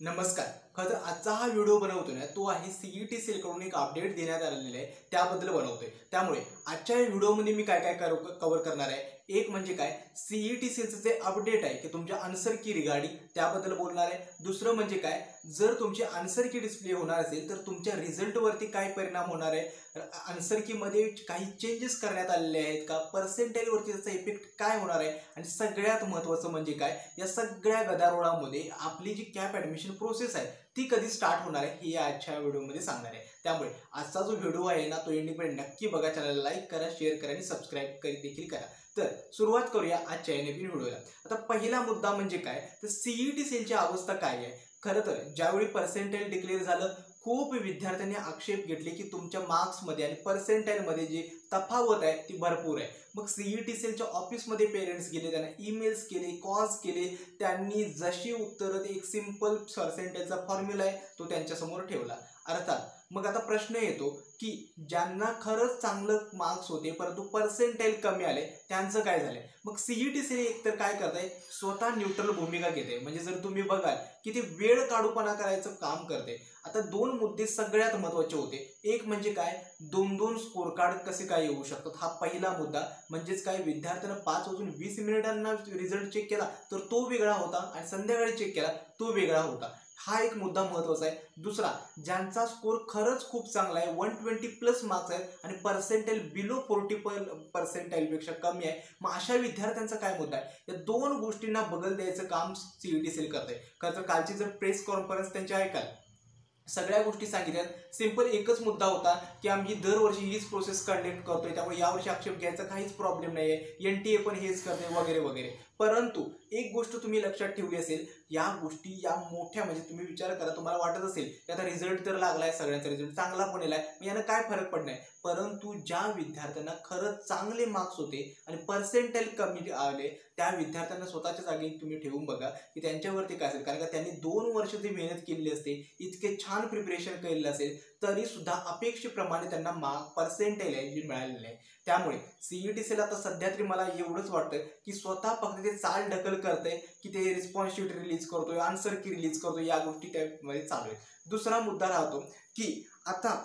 नमस्कार. खरं तर आजचा हा व्हिडिओ बनवतोय ना तो आहे सीईटी सेल कडून एक अपडेट देण्यात आलेले आहे त्याबद्दल बनवतोय. त्यामुळे आजच्या या व्हिडिओमध्ये मी काय काय कव्हर करणार आहे. एक म्हणजे काय सीईटी सेलचं जे अपडेट आहे की तुमच्या आन्सर की रिगार्डिंग त्याबद्दल बोलणार आहे. दुसरं म्हणजे काय जर तुमची आन्सर की डिस्प्ले होणार असेल तर तुमच्या रिझल्ट वरती काय परिणाम होणार आहे. आन्सर की मध्ये काही चेंजेस करण्यात आलेले आहेत का, पर्सेंटेज वरती त्याचा इफेक्ट काय होणार आहे आणि सगळ्यात महत्त्वाचं म्हणजे काय या सगळ्या गदारोळामध्ये आपली जी कॅप ऍडमिशन प्रोसेस आहे ती कधी स्टार्ट होणार आहे हे आजच्या व्हिडिओमध्ये सांगणार आहे. त्यामुळे आजचा जो व्हिडिओ आहे ना तो एंडिंगपर्यंत नक्की बघा. चॅनलला लाईक करा, शेअर करा आणि सबस्क्राईब देखील करा. तर सुरुवात करूया आजच्या या नवीन व्हिडिओला. आता पहिला मुद्दा म्हणजे काय तर सीईटी सेलची अवस्था काय आहे. खरं तर ज्यावेळी पर्सेंटेज डिक्लेअर झालं खूप विद्यार्थ्यांनी आक्षेप घेतले की तुमच्या मार्क्समध्ये आणि पर्सेंटाईलमध्ये जी तफावत आहे ती भरपूर आहे. मग सीईटी सेलच्या ऑफिसमध्ये पेरेंट्स गेले, त्यांना ईमेल्स केले, कॉल्स केले, त्यांनी जशी उत्तरं एक सिंपल पर्सेंटेजचा फॉर्म्युला आहे तो त्यांच्यासमोर ठेवला. अर्थात मग आता प्रश्न येतो की ज्यांना खरंच चांगलं मार्क्स होते परंतु पर्सेंटाईल कमी आले त्यांचं काय झालंय. मग सीईटी सेल एकतर काय करताय स्वतः न्यूट्रल भूमिका घेते. म्हणजे जर तुम्ही बघाल की ते वेळ काढूपणा करायचं काम करते. आता दोन मुद्दे सगळ्यात महत्त्वाचे होते. एक म्हणजे काय दोन दोन स्कोर कार्ड कसे काय येऊ शकतात हा पहिला मुद्दा. म्हणजेच काय विद्यार्थ्यांना 5:20 रिझल्ट चेक केला तर तो वेगळा होता आणि संध्याकाळी चेक केला तो वेगळा होता. हा एक मुद्दा महत्त्वाचा आहे. दुसरा ज्यांचा स्कोर खरंच खूप चांगला आहे 120+ मार्क्स आहेत आणि पर्सेंटाईल बिलो 40% पेक्षा कमी आहे मग अशा विद्यार्थ्यांचा काय मुद्दा आहे. या दोन गोष्टींना बगल द्यायचं काम सीईटी सेल करते. खरं तर कालची जर प्रेस कॉन्फरन्स त्यांची ऐकाल सगळ्या गोष्टी सांगितल्यात. सिंपल एकच मुद्दा होता की आम्ही दरवर्षी हीच प्रोसेस कंडक्ट करतोय त्यामुळे यावर्षी आक्षेप घ्यायचा काहीच प्रॉब्लेम नाही आहे, एनटीए पण हेच करते वगैरे वगैरे. परंतु एक गोष्ट तुम्ही लक्षात ठेवली असेल या गोष्टी या मोठ्या म्हणजे तुम्ही विचार करा तुम्हाला वाटत असेल की आता रिझल्ट तर लागलाय सगळ्यांचा रिझल्ट चांगला पण येलाय यानं काय फरक पडणार. परंतु ज्या विद्यार्थ्यांना खरंच चांगले मार्क्स होते आणि पर्सेंटाईल कमी आले त्या विद्यार्थ्यांना स्वतःच्या जागी तुम्ही ठेवून बघा की त्यांच्यावरती काय असेल. कारण का त्यांनी 2 वर्ष जी मेहनत केलेली असते इतके छान प्रिपरेशन केलेलं असेल तरी सुद्धा अपेक्षेप्रमाणे त्यांना पर्सेंटाईल आहे जी मिळालेली नाही. त्यामुळे सीईटी सेल आता सध्या तरी मला एवढंच वाटतं की स्वतः फक्त ते चाल ढकल करते की ते रिस्पॉन्स शीट रिलीज करतोय, आन्सर की रिलीज करतोय, या गोष्टी त्यामध्ये चालू आहेत. दुसरा मुद्दा राहतो की आता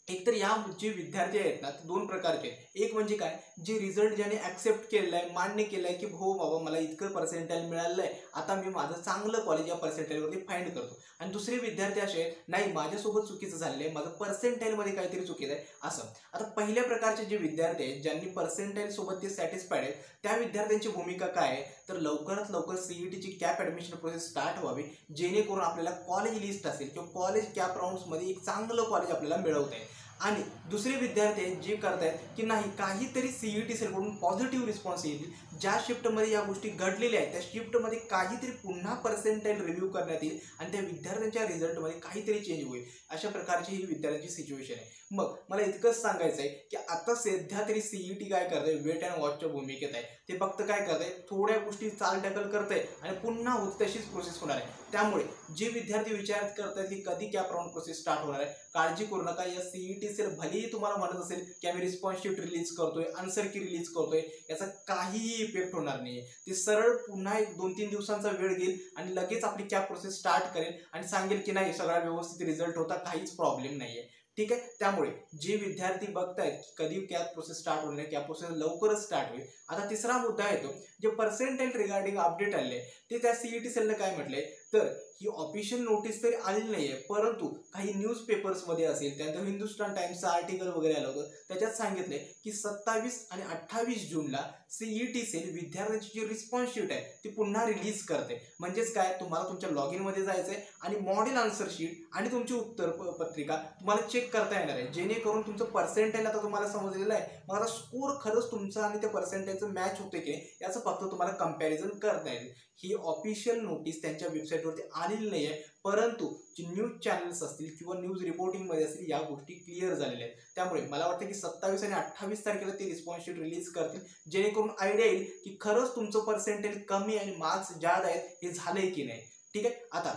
एकतर या जे विद्यार्थी आहेत ना ते दोन प्रकारचे आहेत. एक म्हणजे काय जे रिझल्ट ज्याने ऍक्सेप्ट केलेलं आहे, मान्य केलं आहे की हो बाबा मला इतकं पर्सेंटाईल मिळालं आहे आता मी माझं चांगलं कॉलेज या पर्सेंटाईलवरती फाइंड करतो. आणि दुसरे विद्यार्थी असे आहेत नाही माझ्यासोबत चुकीचं झालेलं आहे, माझं पर्सेंटाईलमध्ये काहीतरी चुकीचं आहे असं. आता पहिल्या प्रकारचे जे विद्यार्थी आहेत ज्यांनी पर्सेंटाईल सोबत ते सॅटिस्फाईड आहेत त्या विद्यार्थ्यांची भूमिका काय आहे तर लवकरात लवकर सीईटीची कॅप ऍडमिशन प्रोसेस स्टार्ट व्हावी जेणेकरून आपल्याला कॉलेज लिस्ट असेल किंवा कॉलेज कॅप राऊंड्समध्ये एक चांगलं कॉलेज आपल्याला मिळवता येईल. आणि दुसरे विद्यार्थी आहेत जे करतायत की नाही काहीतरी सीईटी सेलकडून पॉझिटिव्ह रिस्पॉन्स येईल, ज्या शिफ्टमध्ये या गोष्टी घडलेल्या आहेत त्या शिफ्टमध्ये काहीतरी पुन्हा पर्सेंटाईल रिव्ह्यू करण्यात येईल आणि त्या विद्यार्थ्यांच्या रिझल्टमध्ये काहीतरी चेंज होईल. अशा प्रकारची ही विद्यार्थ्यांची सिच्युएशन आहे. मग मला इतकंच सांगायचं आहे की आता सध्या तरी सीईटी काय करते वेट अँड वॉचच्या भूमिकेत आहे. ते फक्त काय करते थोड्या गोष्टी चाल ढकल करते आणि पुन्हा होत तशीच प्रोसेस होणार आहे. त्यामुळे जे विद्यार्थी विचार करतात की कधी कॅप राऊंड प्रोसेस स्टार्ट होणार आहे काळजी करू नका. या सीईटी सेल भलेही तुम्हाला म्हणत असेल की आम्ही रिस्पॉन्स शीट रिलीज करतोय, आन्सर की रिलीज करतोय, याचा काहीही इफेक्ट होणार नाहीये. ते सरळ पुन्हा एक 2-3 दिवसांचा वेळ घेईल आणि लगेच आपली कॅप प्रोसेस स्टार्ट करेल आणि सांगेल की नाही सगळा व्यवस्थित रिझल्ट होता, काहीच प्रॉब्लेम नाहीये. ठीक आहे. त्यामुळे जे विद्यार्थी बघतायत की कधी कॅप प्रोसेस स्टार्ट होणार कॅप प्रोसेस लवकरच स्टार्ट होईल. आता तिसरा मुद्दा येतो जे पर्सेंटाईल रिगार्डिंग अपडेट आले ते त्या सीईटी सेलने काय म्हटलंय तर ही ऑफिशियल नोटीस तरी आलेली नाहीये परंतु काही न्यूजपेपर्समध्ये असेल त्यानंतर हिंदुस्तान टाइम्सचं आर्टिकल वगैरे आलं होतं त्याच्यात सांगितलंय की 27 आणि 28 जूनला सीईटी सेल विद्यार्थ्यांची जी रिस्पॉन्स शीट आहे ती पुन्हा रिलीज करते. म्हणजेच काय तुम्हाला तुमच्या लॉग इन मध्ये जायचंय आणि मॉडेल आन्सर शीट आणि तुमची उत्तर पत्रिका तुम्हाला चेक करता येणार आहे जेणेकरून तुमचं पर्सेंटाईल आता तुम्हाला समजलेलं आहे. मग आता स्कोर खरंच तुमचा आणि त्या पर्सेंटाईलचं मॅच होते की याचं फक्त तुम्हाला कंपॅरिझन करता येईल. ही ऑफिशियल नोटीस त्यांच्या वेबसाईटवरती आलेली नाही आहे परंतु जे न्यूज चॅनल्स असतील किंवा न्यूज रिपोर्टिंगमध्ये असतील या गोष्टी क्लिअर झालेल्या आहेत. त्यामुळे मला वाटतं की 27 आणि 28 तारखेला ते रिस्पॉन्स शीट रिलीज करतील जेणेकरून आयडिया येईल की खरंच तुमचं पर्सेंटाईल कमी आणि मार्क्स जास्त आहेत हे झालंय की नाही. ठीक आहे. आता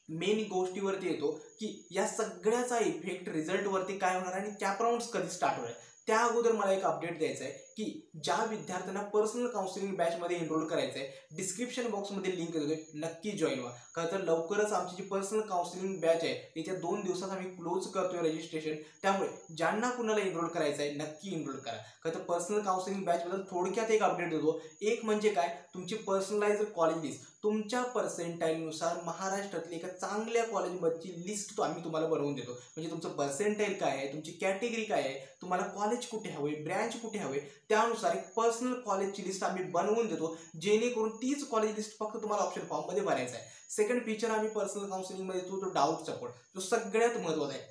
मेन गोष्टीवरती येतो की या सगळ्याचा इफेक्ट रिझल्टवरती काय होणार आणि कॅप राऊंड्स कधी स्टार्ट होणार. त्या अगोदर मला एक अपडेट द्यायचा आहे की ज्या विद्यार्थ्यांना पर्सनल काउन्सिलिंग बॅचमध्ये एनरोल करायचं आहे, डिस्क्रिप्शन बॉक्समध्ये लिंक देतोय, नक्की जॉईन व्हा. का तर लवकरच आमची जी पर्सनल काउन्सिलिंग बॅच आहे येत्या 2 दिवसात आम्ही क्लोज करतोय रजिस्ट्रेशन. त्यामुळे ज्यांना कुणाला एनरोल करायचं आहे नक्की एनरोल करा. का तर पर्सनल काउन्सिलिंग बॅचबद्दल थोडक्यात एक अपडेट देतो. एक म्हणजे काय, तुमची पर्सनलाइज्ड कॉलेज लिस्ट तुमच्या पर्सेंटाईलनुसार महाराष्ट्रातली एका चांगल्या कॉलेजमधची लिस्ट आम्ही तुम्हाला बनवून देतो. म्हणजे तुमचं पर्सेंटाईल काय आहे, तुमची कॅटेगरी काय आहे, तुम्हाला कॉलेज कुठे हवे, ब्रँच कुठे हवे, त्यानुसार एक पर्सनल कॉलेजची लिस्ट आम्ही बनवून देतो. जेणेकरून तीच कॉलेज लिस्ट फक्त तुम्हाला ऑप्शन फॉर्ममध्ये भरायचं आहे. सेकंड फीचर आम्ही पर्सनल काउन्सिलिंगमध्ये देतो तो डाऊट सपोर्ट, जो सगळ्यात महत्त्वाचा आहे.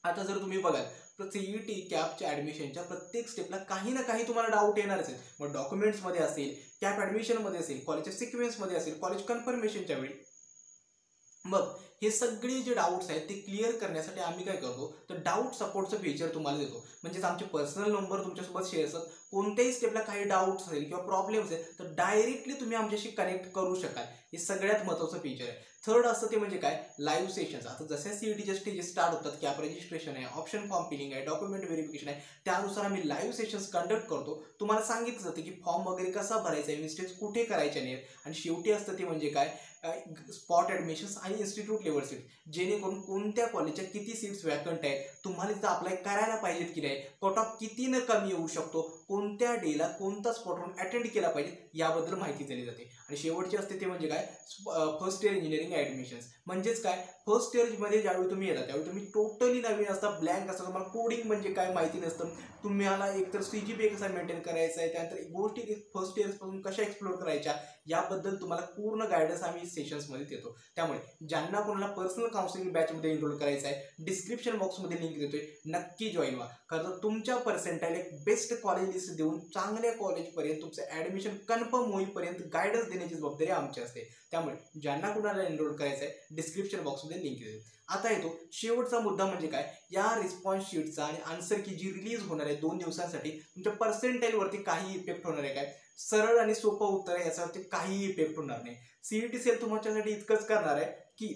आता जर तुम्ही बघाल तर सीईटी कॅपच्या ॲडमिशनच्या प्रत्येक स्टेपला काही ना काही तुम्हाला डाऊट येणारच आहे. मग डॉक्युमेंट्समध्ये असेल, कॅप ॲडमिशनमध्ये असेल, कॉलेजच्या सिक्वेन्समध्ये असेल, कॉलेज कन्फर्मेशनच्या वेळी. मग हे सगळे जे डाऊट्स आहेत ते क्लिअर करण्यासाठी आम्ही काय करतो तर डाऊट सपोर्टचं फीचर तुम्हाला देतो. म्हणजेच आमचे पर्सनल नंबर तुमच्यासोबत शेअर असतात. कोणत्याही स्टेपला काही डाऊट्स असेल किंवा प्रॉब्लेम्स आहेत तर डायरेक्टली तुम्ही आमच्याशी कनेक्ट करू शकाल. हे सगळ्यात महत्त्वाचं फीचर आहे. थर्ड असतं ते म्हणजे काय, लाईव्ह सेशन्स. आता जसे सीईटीचे स्टेजेस स्टार्ट होतात, कॅप रजिस्ट्रेशन आहे, ऑप्शन फॉर्म फिलिंग आहे, डॉक्युमेंट व्हेरिफिकेशन आहे, त्यानुसार आम्ही लाईव्ह सेशन्स कंडक्ट करतो. तुम्हाला सांगितलं जातं की फॉर्म वगैरे कसा भरायचा आहे, मिस्टेक्स कुठे करायच्या नाहीत. आणि शेवटी असतं ते म्हणजे काय, स्पॉट ॲडमिशन्स आणि इन्स्टिट्यूट लेवल सीट, जेणेकरून कोणत्या कॉलेजच्या किती सीट्स वॅकंट आहेत, तुम्हाला तिथं अप्लाय करायला पाहिजेत की नाही, कट ऑफ किती न कमी येऊ शकतो, कोणत्या डेला कोणता स्पॉट राऊंड अटेंड केला पाहिजे याबद्दल माहिती दिली जाते. आणि शेवटचे असते ते म्हणजे काय, फर्स्ट इयर इंजिनिअरिंग ॲडमिशन्स. म्हणजेच काय, फर्स्ट इयरमध्ये ज्यावेळी तुम्ही येता त्यावेळी तुम्ही टोटली नवीन असता, ब्लँक असता, तुम्हाला कोडिंग म्हणजे काय माहिती नसतं. तुम्हाला एकतर CGPA कसा मेंटेन करायचा आहे, त्यानंतर गोष्टी फर्स्ट इयर्सपासून कशा एक्सप्लोर करायच्या याबद्दल तुम्हाला पूर्ण गायडन्स आम्ही सेशन्समध्ये देतो. त्यामुळे ज्यांना कोणाला पर्सनल काउन्सिलिंग बॅचमध्ये एनरोल करायचं आहे, डिस्क्रिप्शन बॉक्समध्ये लिंक देतोय, नक्की जॉईन व्हा. कारण तुमच्या पर्सेंटाईल एक बेस्ट कॉलेज लिस्ट देऊन चांगल्या कॉलेजपर्यंत तुमचं ॲडमिशन कन्फर्म होईपर्यंत गायडन्स देण्याची जबाबदारी आमची असते. त्यामुळे ज्यांना कुणाला एनरोल करायचं आहे डिस्क्रिप्शन बॉक्समध्ये लिंक देतो. आता येतो शेवटचा मुद्दा म्हणजे काय, या रिस्पॉन्स शीटचा आणि आन्सर की जी रिलीज होणार आहे 2 दिवसांसाठी तुमच्या पर्सेंटाईलवरती काही इफेक्ट होणार आहे काय, सरळ आणि सोपं उत्तर आहे, याच्यावरती काही इफेक्ट होणार नाही. सीईटी सेल तुमच्यासाठी इतकंच करणार आहे की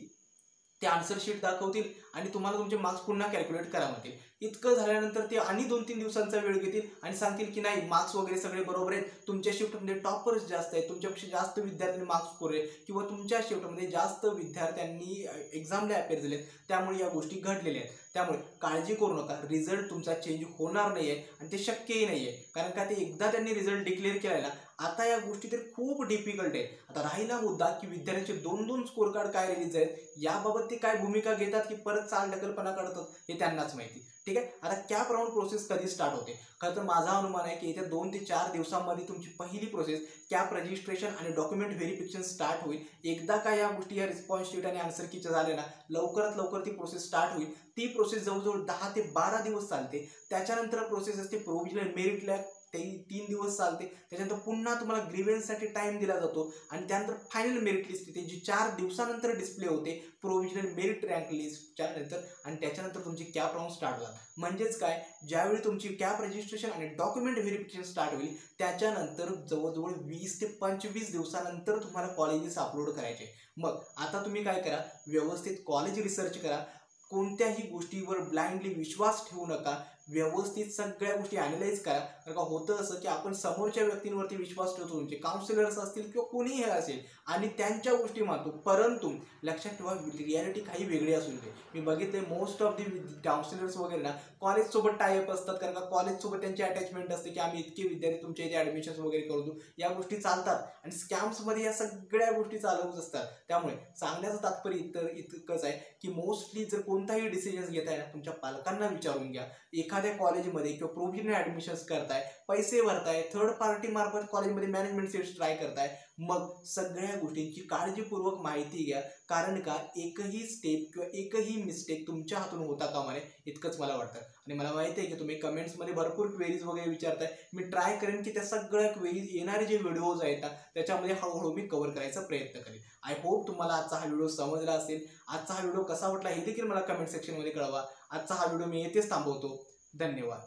ते आन्सर शीट दाखवतील आणि तुम्हाला तुमचे मार्क्स पुन्हा कॅल्क्युलेट करा म्हणतील. इतकं झाल्यानंतर ते आणि 2-3 दिवसांचा वेळ घेतील आणि सांगतील की नाही, मार्क्स वगैरे सगळे बरोबर आहेत, तुमच्या शिफ्टमध्ये टॉपर्स जास्त आहेत, तुमच्यापेक्षा जास्त विद्यार्थ्यांनी मार्क्स स्कोर किंवा तुमच्या शिफ्टमध्ये जास्त विद्यार्थ्यांनी एक्झामला अपेअर झालेत, त्यामुळे या गोष्टी घडलेल्या आहेत. त्यामुळे काळजी करू नका, रिझल्ट तुमचा चेंज होणार नाही आहे आणि ते शक्यही नाही आहे. कारण का, ते एकदा त्यांनी रिझल्ट डिक्लेअर केला ना, आता या गोष्टी तर खूप डिफिकल्ट आहे. आता राहिला मुद्दा की विद्यार्थ्यांचे 2-2 स्कोर कार्ड काय रिलीज आहेत, याबाबत ते काय भूमिका घेतात की परत चालढकलपणा करतात हे त्यांनाच माहिती. ठीक आहे. आता कॅप राऊंड प्रोसेस कधी स्टार्ट होते, खरं तर माझा अनुमान आहे की येत्या 2 ते 4 दिवसांमध्ये तुमची पहिली प्रोसेस कॅप रजिस्ट्रेशन आणि डॉक्युमेंट व्हेरिफिकेशन स्टार्ट होईल. एकदा का या गोष्टी या रिस्पॉन्स शीट आणि आन्सर कीच्या झाल्या ना, लवकरात लवकर ती प्रोसेस स्टार्ट होईल. ती प्रोसेस जवळजवळ 10 ते 12 दिवस चालते. त्याच्यानंतर प्रोसेस असते प्रोव्हिजनल मेरिट लॅब, ते 3 दिवस चालते. त्याच्यानंतर पुन्हा तुम्हाला ग्रीवेन्ससाठी टाइम दिला जातो आणि त्यानंतर फायनल मेरिट लिस्ट येते, जी 4 दिवसानंतर डिस्प्ले होते प्रोव्हिजनल मेरिट रँक लिस्टच्या नंतर. आणि त्याच्यानंतर तुमची कॅप राऊंड स्टार्ट होतात. म्हणजेच काय, ज्यावेळी तुमची कॅप रजिस्ट्रेशन आणि डॉक्युमेंट व्हेरिफिकेशन स्टार्ट होईल त्याच्यानंतर जवळजवळ 20 ते 25 दिवसानंतर तुम्हाला कॉलेजेस अपलोड करायचे. मग आता तुम्ही काय करा, व्यवस्थित कॉलेज रिसर्च करा, कोणत्याही गोष्टीवर ब्लाइंडली विश्वास ठेवू नका, व्यवस्थित सगळ्या गोष्टी ॲनालाइज करा. कारण का होतं असं की आपण समोरच्या व्यक्तींवरती विश्वास ठेवतो, तुमचे काउन्सिलर्स असतील किंवा कोणीही असेल, आणि त्यांच्या गोष्टी मानतो, परंतु लक्षात ठेवा रियालिटी काही वेगळी असू शकते. मी बघितले मोस्ट ऑफ दी काउन्सिलर्स वगैरे ना कॉलेजसोबत टायअप असतात, कारण का कॉलेजसोबत त्यांची अटॅचमेंट असते की आम्ही इतके विद्यार्थी तुमच्या इथे ॲडमिशन्स वगैरे करू देऊ. या गोष्टी चालतात आणि स्कॅम्समध्ये या सगळ्या गोष्टी चालवूच असतात. त्यामुळे सांगण्याचं तात्पर्य इतकंच आहे की मोस्टली जर कोणताही डिसिजन्स घेताय ना, तुमच्या पालकांना विचारून घ्या. एखाद्या कॉलेजमध्ये किंवा प्रोव्हिजनल ॲडमिशन्स करताय, पैसे भरताय, थर्ड पार्टी मार्फत कॉलेजमध्ये मॅनेजमेंट सीट्स ट्राय करताय, मग सगळ्या गोष्टींची काळजीपूर्वक माहिती घ्या. कारण का, एकही स्टेप किंवा एकही मिस्टेक तुमच्या हातून होता कामा नये, इतकंच मला वाटतं. आणि मला माहिती आहे की तुम्ही कमेंट्समध्ये भरपूर क्वेरीज वगैरे विचारताय. मी ट्राय करेन की त्या सगळ्या क्वेरीज येणारे जे व्हिडिओज आहेत ना त्याच्यामध्ये हळूहळू मी कव्हर करायचा प्रयत्न करेन. आय होप तुम्हाला आजचा हा व्हिडिओ समजला असेल. आजचा हा व्हिडिओ कसा वाटला हे देखील मला कमेंट सेक्शनमध्ये कळवा. आजचा हा व्हिडिओ मी येथेच थांबवतो. धन्यवाद.